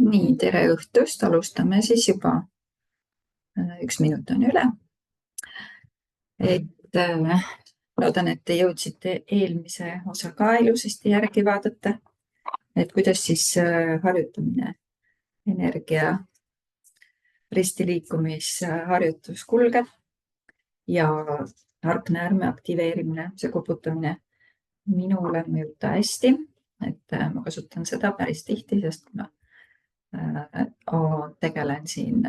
Nii, tere õhtust, alustame siis juba. 1 minut on üle. Loodan, et te jõudsite eelmise osa ka ilusasti järgi vaadata, et kuidas siis harjutamine, energia ristiliikumisharjutus kulgeb ja harknäärme aktiveerimine, see koputamine minule mõjub hästi, et ma kasutan seda päris tihti, sest ma tegelen siin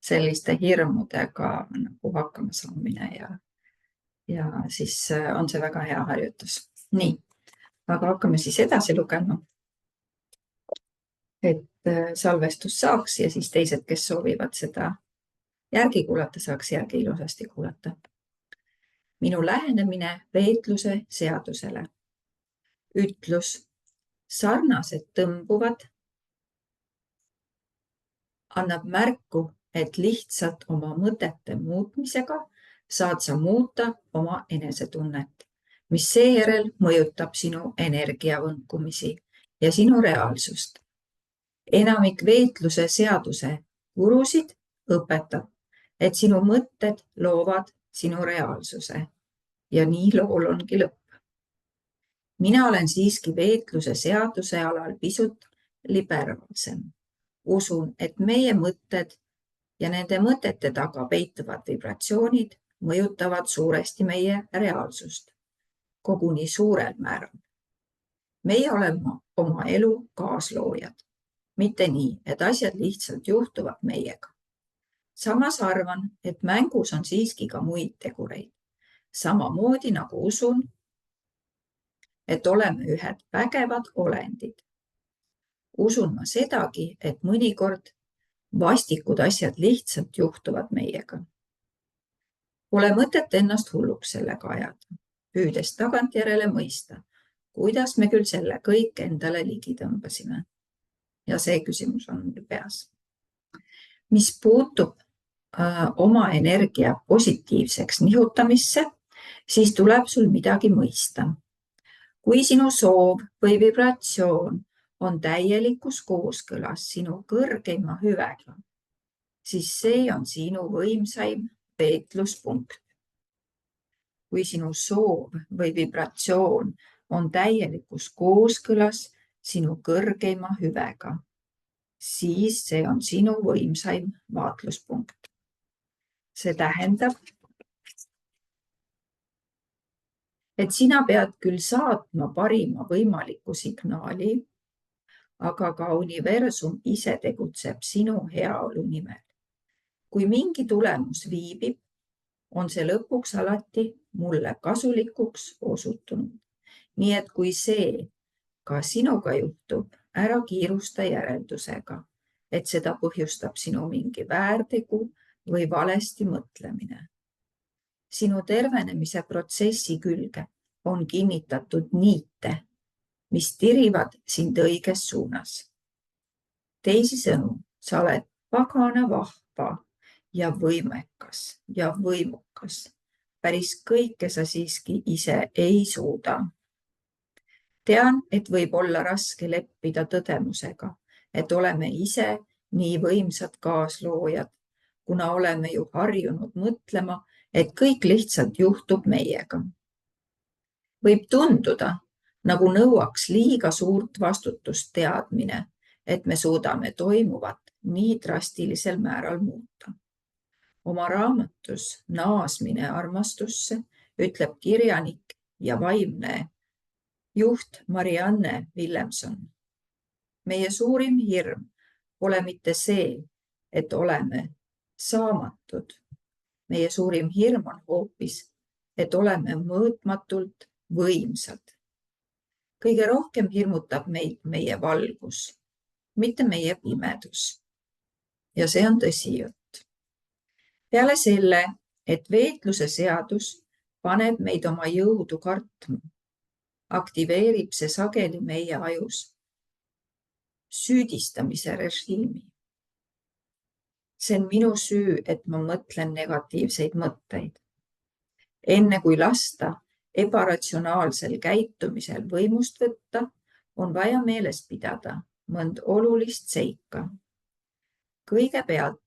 selliste hirmudega nagu hakkama saamine ja siis on see väga hea harjutus. Nii, aga hakkame siis edasi lugema, et salvestus saaks ja siis teised, kes soovivad seda järgi kuulata, saaks järgi ilusasti kuulata. Minu lähenemine veetluse seadusele. Ütlus, sarnased tõmbuvad, annab märku, et lihtsalt oma mõtete muutmisega saad sa muuta oma enesetunnet, mis seejärel mõjutab sinu energiavõnkumisi ja sinu reaalsust. Enamik veetluse seaduse gurusid õpetab, et sinu mõtted loovad sinu reaalsuse ja nii lool ongi lõpp. Mina olen siiski veetluse seaduse alal pisut liberaalsem. Usun, et meie mõtted ja nende mõtete taga peituvad vibratsioonid mõjutavad suuresti meie reaalsust, koguni suurel määral. Meie oleme oma elu kaasloojad, mitte nii, et asjad lihtsalt juhtuvad meiega. Samas arvan, et mängus on siiski ka muid tegureid. Samamoodi nagu usun, et oleme ühed vägevad olendid. Usun ma sedagi, et mõnikord vastikud asjad lihtsalt juhtuvad meiega. Pole mõtet ennast hulluks sellega ajada, püüdes tagantjärele mõista, kuidas me küll selle kõik endale ligi tõmbasime. Ja see küsimus on mul peas. Mis puutub oma energia positiivseks nihutamisse, siis tuleb sul midagi mõista. Kui sinu soov või vibratsioon on täielikus kooskõlas sinu kõrgeima hüvega, siis see on sinu võimsaim veetluspunkt. Kui sinu soov või vibratsioon on täielikus kooskõlas sinu kõrgeima hüvega, siis see on sinu võimsaim vaatluspunkt. See tähendab, et sina pead küll saatma parima võimaliku signaali, aga ka universum ise tegutseb sinu heaolu nimel. Kui mingi tulemus viibib, on see lõpuks alati mulle kasulikuks osutunud. Nii et kui see ka sinuga juhtub, ära kiirusta järeldusega, et seda põhjustab sinu mingi väärtegu või valesti mõtlemine. Sinu tervenemise protsessi külge on kinnitatud niite, mis tirivad sind õiges suunas. Teisisõnu, sa oled pagana vahva ja võimekas ja võimukas. Päris kõike sa siiski ise ei suuda. Tean, et võib olla raske leppida tõdemusega, et oleme ise nii võimsad kaasloojad, kuna oleme ju harjunud mõtlema, et kõik lihtsalt juhtub meiega. Võib tunduda, nagu nõuaks liiga suurt vastutust teadmine, et me suudame toimuvat nii drastilisel määral muuta. Oma raamatus Naasmine armastusse ütleb kirjanik ja vaimne juht Marianne Williamson. Meie suurim hirm pole mitte see, et oleme saamatud. Meie suurim hirm on hoopis, et oleme mõõtmatult võimsad. Kõige rohkem hirmutab meid meie valgus, mitte meie pimedus. Ja see on tõsi jutt. Peale selle, et veetluse seadus paneb meid oma jõudu kartma, aktiveerib see sageli meie ajus süüdistamise režiimi. See on minu süü, et ma mõtlen negatiivseid mõtteid. Enne kui lasta ebaratsionaalsel käitumisel võimust võtta, on vaja meeles pidada mõnd olulist seika. Kõigepealt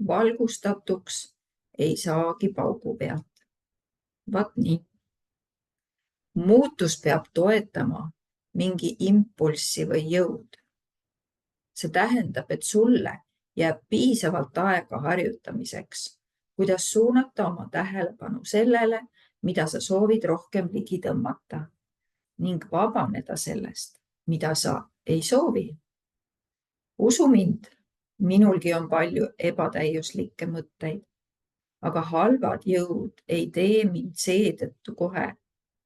valgustatuks ei saagi paugu pealt. Vaat nii. Muutus peab toetama mingi impulssi või jõud. See tähendab, et sulle jääb piisavalt aega harjutamiseks, kuidas suunata oma tähelepanu sellele, mida sa soovid rohkem ligi tõmmata ning vabaneda sellest, mida sa ei soovi. Usu mind, minulgi on palju ebatäiuslikke mõtteid, aga halvad jõud ei tee mind seetõttu kohe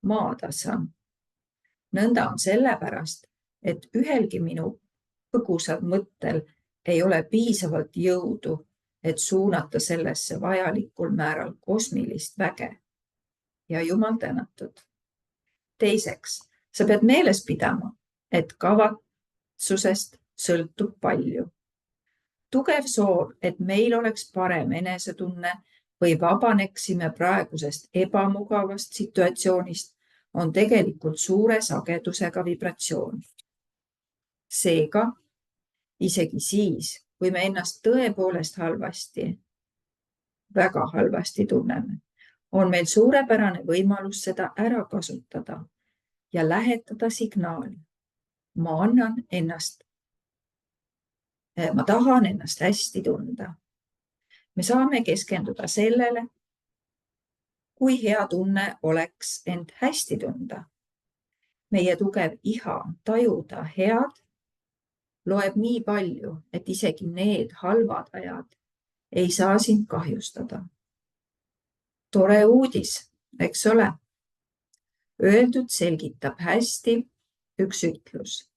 maadassa. Nõnda on sellepärast, et ühelgi minu põgusal mõttel ei ole piisavalt jõudu, et suunata sellesse vajalikul määral kosmilist väge. Ja jumal tänatud. Teiseks, sa pead meeles pidama, et kavatsusest sõltub palju. Tugev soov, et meil oleks parem enesetunne või vabaneksime praegusest ebamugavast situatsioonist, on tegelikult suure sagedusega vibratsioon. Seega, isegi siis, kui me ennast tõepoolest halvasti, väga halvasti tunneme, on meil suurepärane võimalus seda ära kasutada ja lähetada signaali. Ma tahan ennast hästi tunda. Me saame keskenduda sellele, kui hea tunne oleks end hästi tunda. Meie tugev iha tajuda head loeb nii palju, et isegi need halvad ajad ei saa sind kahjustada. Tore uudis, eks ole? Öeldud selgitab hästi üks ütlus.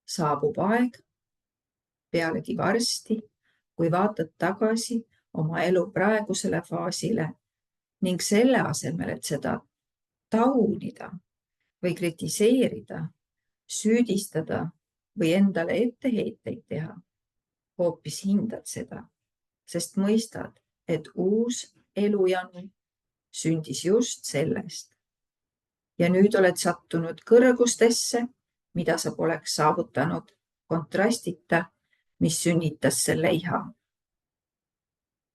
Saabub aeg, pealegi varsti, kui vaatad tagasi oma elu praegusele faasile ning selle asemel, et seda taunida või kritiseerida, süüdistada või endale etteheiteid teha, hoopis hindad seda, sest mõistad, et uus elujanu sündis just sellest. Ja nüüd oled sattunud kõrgustesse, mida sa poleks saavutanud kontrastita, mis sünnitas selle iha.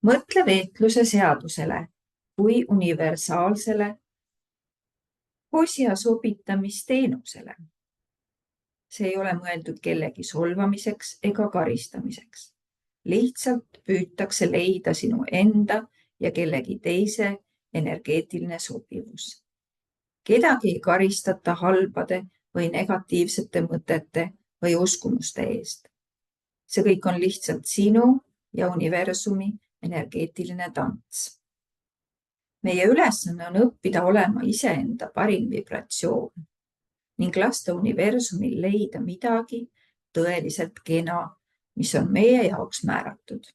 Mõtle veetluse seadusele kui universaalsele osja sobitamisteenusele. See ei ole mõeldud kellegi solvamiseks ega karistamiseks. Lihtsalt püütakse leida sinu enda ja kellegi teise energeetiline sobivus. Kedagi ei karistata halbade või negatiivsete mõtete või uskumuste eest. See kõik on lihtsalt sinu ja universumi energeetiline tants. Meie ülesanne on õppida olema iseenda parim vibratsioon ning lasta universumil leida midagi tõeliselt kena, mis on meie jaoks määratud.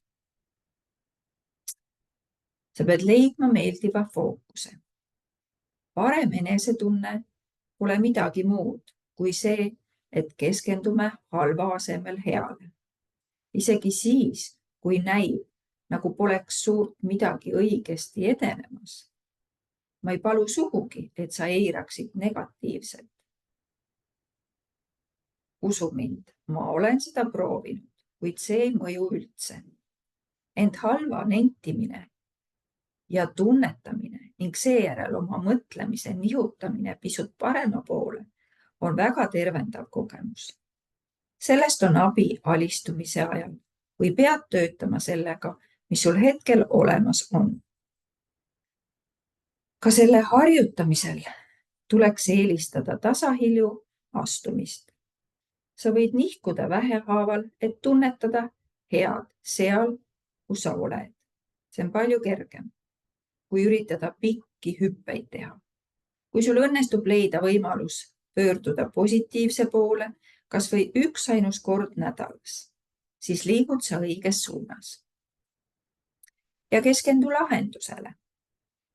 Sa pead leidma meeldiva fookuse. Parem enesetunne pole midagi muud kui see, et keskendume halva asemel heale. Isegi siis, kui näib, nagu poleks suurt midagi õigesti edenemas. Ma ei palu sugugi, et sa eiraksid negatiivselt. Usu mind, ma olen seda proovinud, kuid see ei mõju üldse. Ent halva nentimine ja tunnetamine ning seejärel oma mõtlemise nihutamine pisut parema poole on väga tervendav kogemus. Sellest on abi alistumise ajal, kui pead töötama sellega, mis sul hetkel olemas on. Ka selle harjutamisel tuleks eelistada tasahilju astumist. Sa võid nihkuda vähehaaval, et tunnetada head seal, kus sa oled. See on palju kergem, kui üritada pikki hüppeid teha. Kui sul õnnestub leida võimalus pöörduda positiivse poole, kas või üksainus kord nädalas, siis liigud sa õiges suunas. Ja keskendu lahendusele.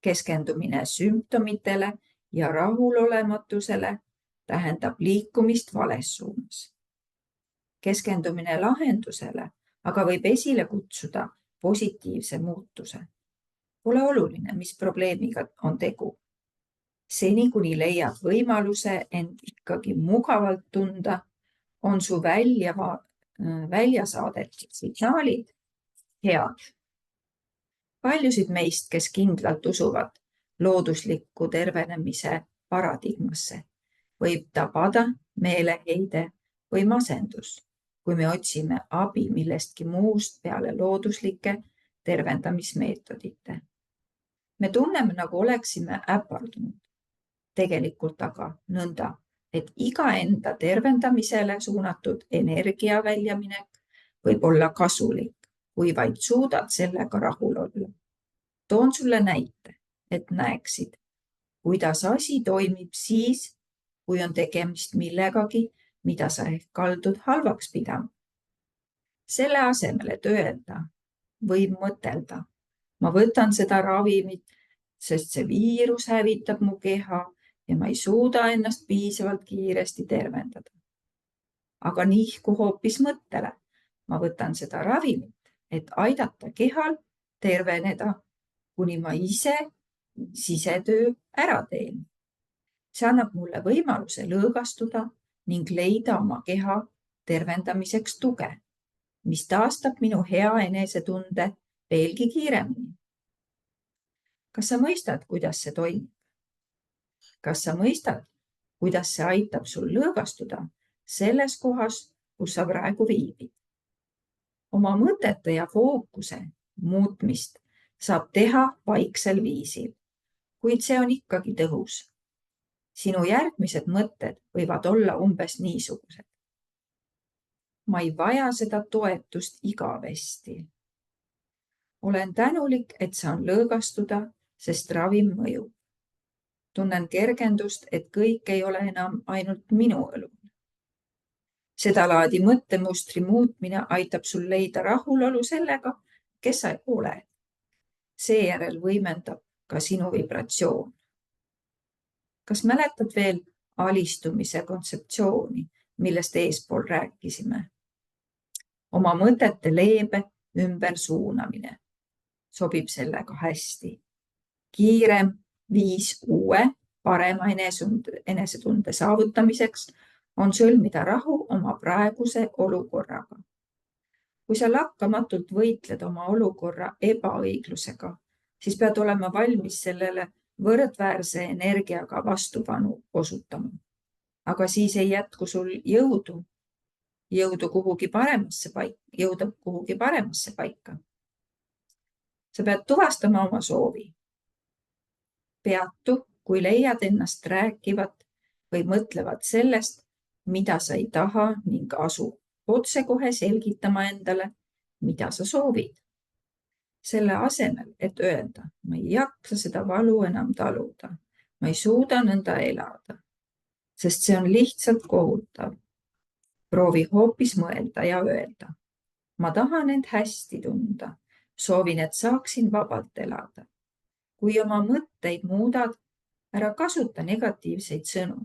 Keskendumine sümptomitele ja rahulolematusele tähendab liikumist vales suunas. Keskendumine lahendusele aga võib esile kutsuda positiivse muutuse. Pole oluline, mis probleemiga on tegu. Seni, kuni leiad võimaluse end ikkagi mugavalt tunda, on su välja saadetud signaalid head. Paljusid meist, kes kindlalt usuvad loodusliku tervenemise paradigmasse, võib tabada meeleheide või masendus, kui me otsime abi millestki muust peale looduslike tervendamismeetodite. Me tunneme, nagu oleksime äpardunud. Tegelikult aga nõnda, et iga enda tervendamisele suunatud energia väljaminek võib olla kasulik, kui vaid suudad sellega rahul olla. Toon sulle näite, et näeksid, kuidas asi toimib siis, kui on tegemist millegagi, mida sa ehk kaldud halvaks pidama. Selle asemel, et öelda, võib mõtelda, ma võtan seda ravimit, sest see viirus hävitab mu keha ja ma ei suuda ennast piisavalt kiiresti tervendada. Aga nihku hoopis mõttele, ma võtan seda ravimit, et aidata kehal terveneda, kuni ma ise sisetöö ära teen. See annab mulle võimaluse lõõgastuda ning leida oma keha tervendamiseks tuge, mis taastab minu hea enesetunde veelgi kiiremini. Kas sa mõistad, kuidas see toimib? Kas sa mõistad, kuidas see aitab sul lõõgastuda selles kohas, kus sa praegu viibid? Oma mõtete ja fookuse muutmist saab teha vaiksel viisil, kuid see on ikkagi tõhus. Sinu järgmised mõtted võivad olla umbes niisugused. Ma ei vaja seda toetust igavesti. Olen tänulik, et saan lõõgastuda, sest ravim mõjub. Tunnen kergendust, et kõik ei ole enam ainult minu õlul. Seda laadi mõttemustri muutmine aitab sul leida rahulolu sellega, kes sa oled. Seejärel võimendab ka sinu vibratsioon. Kas mäletad veel alistumise kontseptsiooni, millest eespool rääkisime? Oma mõtete leebe ümbersuunamine sobib sellega hästi. Kiirem viis uue, parema enesetunde saavutamiseks on sõlmida rahu oma praeguse olukorraga. Kui sa lakkamatult võitled oma olukorra ebaõiglusega, siis pead olema valmis sellele võrdväärse energiaga vastupanu osutama. Aga siis ei jätku sul jõuda kuhugi paremasse paika. Sa pead tuvastama oma soovi. Peatu, kui leiad ennast rääkivat või mõtlevat sellest, mida sa ei taha ning asu otsekohe selgitama endale, mida sa soovid. Selle asemel, et öelda, ma ei jaksa seda valu enam taluda, ma ei suuda nõnda elada, sest see on lihtsalt kohutav. Proovi hoopis mõelda ja öelda, ma tahan end hästi tunda, soovin, et saaksin vabalt elada. Kui oma mõtteid muudad, ära kasuta negatiivseid sõnu,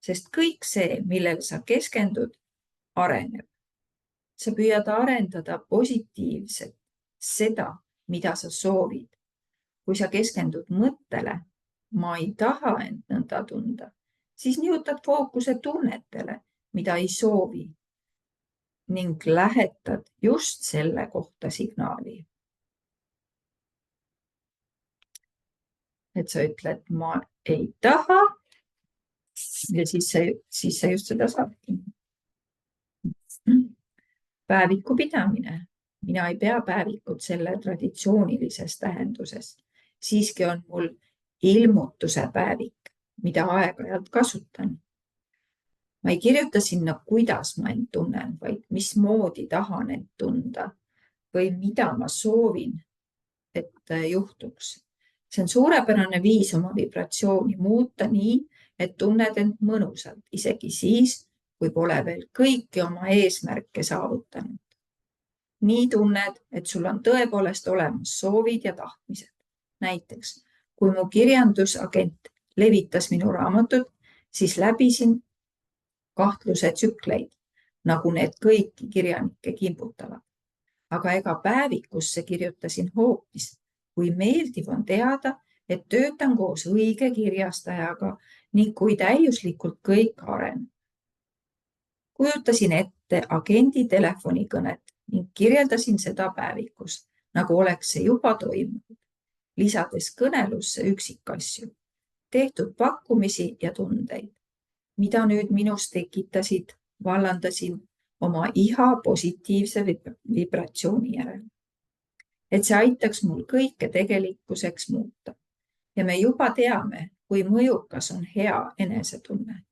sest kõik see, millele sa keskendud, areneb. Sa püüad arendada positiivset, seda, mida sa soovid. Kui sa keskendud mõttele, ma ei taha end nõnda tunda, siis nihutad fookuse tunnetele, mida ei soovi ning lähetad just selle kohta signaali. Et sa ütled, ma ei taha ja siis sa just seda saadki. Päeviku pidamine. Mina ei pea päevikut selle traditsioonilises tähenduses. Siiski on mul ilmutuse päevik, mida aeg-ajalt kasutan. Ma ei kirjuta sinna, kuidas ma end tunnen, vaid mismoodi tahan end tunda või mida ma soovin, et juhtuks. See on suurepärane viis oma vibratsiooni muuta nii, et tunned end mõnusalt, isegi siis, kui pole veel kõiki oma eesmärke saavutanud. Nii tunned, et sul on tõepoolest olemas soovid ja tahtmised. Näiteks, kui mu kirjandusagent levitas minu raamatut, siis läbisin kahtluse tsükleid, nagu need kõiki kirjanikke kimbutavad. Aga ega päevikusse kirjutasin hoopis, kui meeldiv on teada, et töötan koos õige kirjastajaga ning kui täiuslikult kõik areneb. Kujutasin ette agendi telefonikõnet ning kirjeldasin seda päevikus, nagu oleks see juba toimunud, lisades kõnelusse üksikasju, tehtud pakkumisi ja tundeid, mida nüüd minus tekitasid, vallandasin oma iha positiivse vibratsiooni järel. Et see aitaks mul kõike tegelikkuseks muuta. Ja me juba teame, kui mõjukas on hea enesetunne.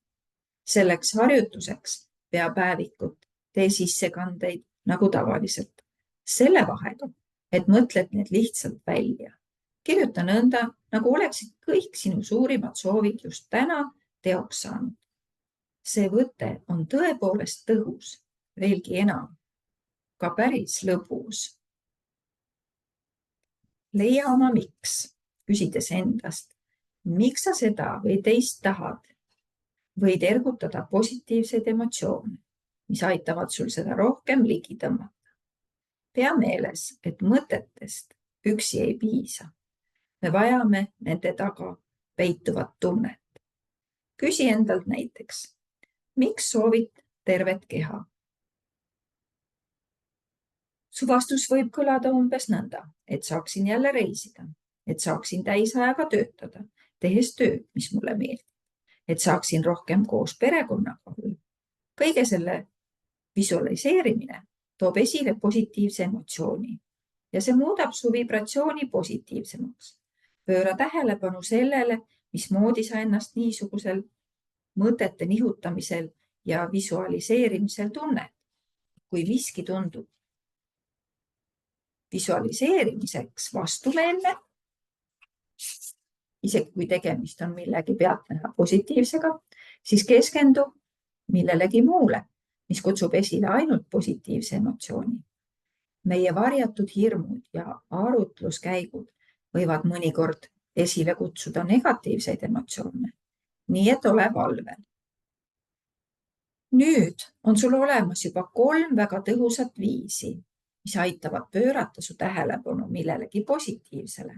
Selleks harjutuseks pea päevikut, tee sissekandeid nagu tavaliselt. Selle vahega, et mõtled need lihtsalt välja. Kirjuta nõnda, nagu oleksid kõik sinu suurimad soovid just täna teoks saanud. See võte on tõepoolest tõhus, veelgi enam, ka päris lõbus. Leia oma miks, küsides endast, miks sa seda või teist tahad. Võid ergutada positiivseid emotsioone, mis aitavad sul seda rohkem ligi tõmmata. Pea meeles, et mõtetest üksi ei piisa. Me vajame nende taga peituvat tunnet. Küsi endalt näiteks, miks soovid tervet keha? Su vastus võib kõlada umbes nõnda, et saaksin jälle reisida, et saaksin täisajaga töötada, tehes tööd, mis mulle meeldib. Et saaksin rohkem koos perekonnaga olla. Kõige selle visualiseerimine toob esile positiivse emotsiooni ja see muudab su vibratsiooni positiivsemaks. Pööra tähelepanu sellele, mismoodi sa ennast niisugusel mõtete nihutamisel ja visualiseerimisel tunned. Kui miski tundub visualiseerimiseks vastumeelne, isegi kui tegemist on millegi pealtnäha positiivsega, siis keskendu millelegi muule, mis kutsub esile ainult positiivse emotsiooni. Meie varjatud hirmud ja arutluskäigud võivad mõnikord esile kutsuda negatiivseid emotsioone, nii et ole valvel. Nüüd on sul olemas juba 3 väga tõhusat viisi, mis aitavad pöörata su tähelepanu millelegi positiivsele.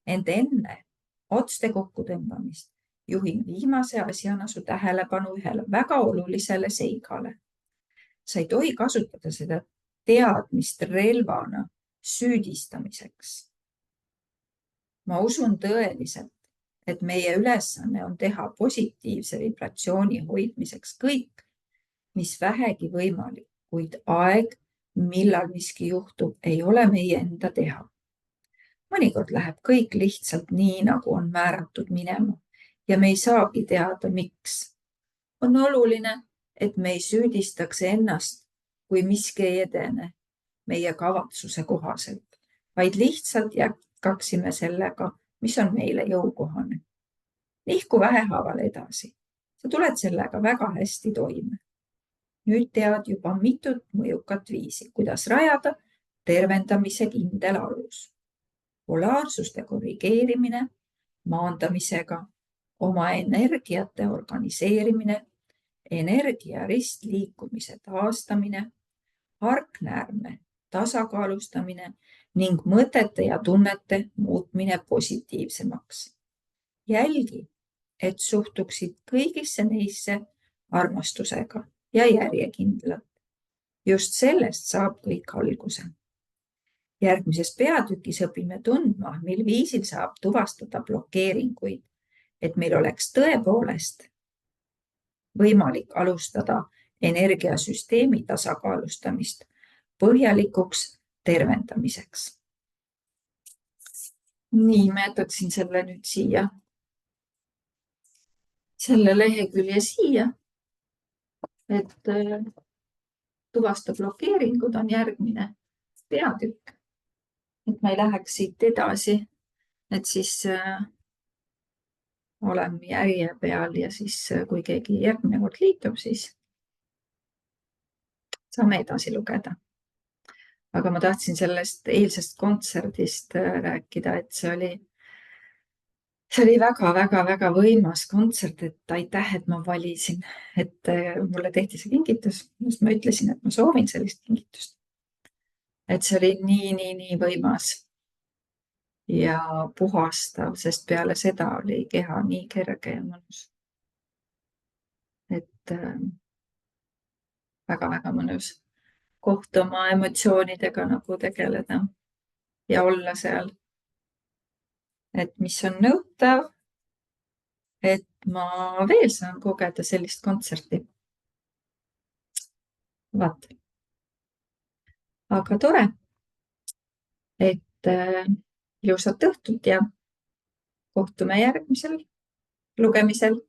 Ent enne otste kokkutõmbamist juhin viimase asjana su tähelepanu ühele väga olulisele seigale. Sa ei tohi kasutada seda teadmist relvana süüdistamiseks. Ma usun tõeliselt, et meie ülesanne on teha positiivse vibratsiooni hoidmiseks kõik, mis vähegi võimalik, kuid aeg, millal miski juhtub, ei ole meie enda teha. Mõnikord läheb kõik lihtsalt nii, nagu on määratud minema ja me ei saagi teada, miks. On oluline, et me ei süüdistaks ennast, kui miski ei edene meie kavatsuse kohaselt, vaid lihtsalt jätkaksime sellega, mis on meile jõukohane. Nihku vähehaaval edasi. Sa tuled sellega väga hästi toime. Nüüd tead juba mitut mõjukat viisi, kuidas rajada tervendamise kindel alus. Polaarsuste korrigeerimine, maandamisega, oma energiate organiseerimine, energia ristliikumise taastamine, harknäärme tasakaalustamine ning mõtete ja tunnete muutmine positiivsemaks. Jälgi, et suhtuksid kõigisse neisse armastusega ja järjekindlalt. Just sellest saab kõik alguse. Järgmises peatükis õpime tundma, mil viisil saab tuvastada blokeeringuid, et meil oleks tõepoolest võimalik alustada energiasüsteemi tasakaalustamist põhjalikuks tervendamiseks. Nii, ma jätaksin selle nüüd siia, selle lehekülje siia, et tuvasta blokeeringud on järgmine peatükk. Et ma ei läheks siit edasi, et siis oleme järje peal ja siis kui keegi järgmine kord liitub, siis saame edasi lugeda. Aga ma tahtsin sellest eilsest kontserdist rääkida, et see oli väga võimas kontsert, et aitäh, et ma valisin, et mulle tehti see kingitus, just ma ütlesin, et ma soovin sellist kingitust. Et see oli nii võimas. ja puhastav, sest peale seda oli keha nii kerge ja mõnus. Et väga-väga mõnus koht oma emotsioonidega nagu tegeleda ja olla seal. Et mis on nõutav, et ma veel saan kogeda sellist kontserti. Vaat. Aga tore, et ilusat õhtut ja kohtume järgmisel lugemisel.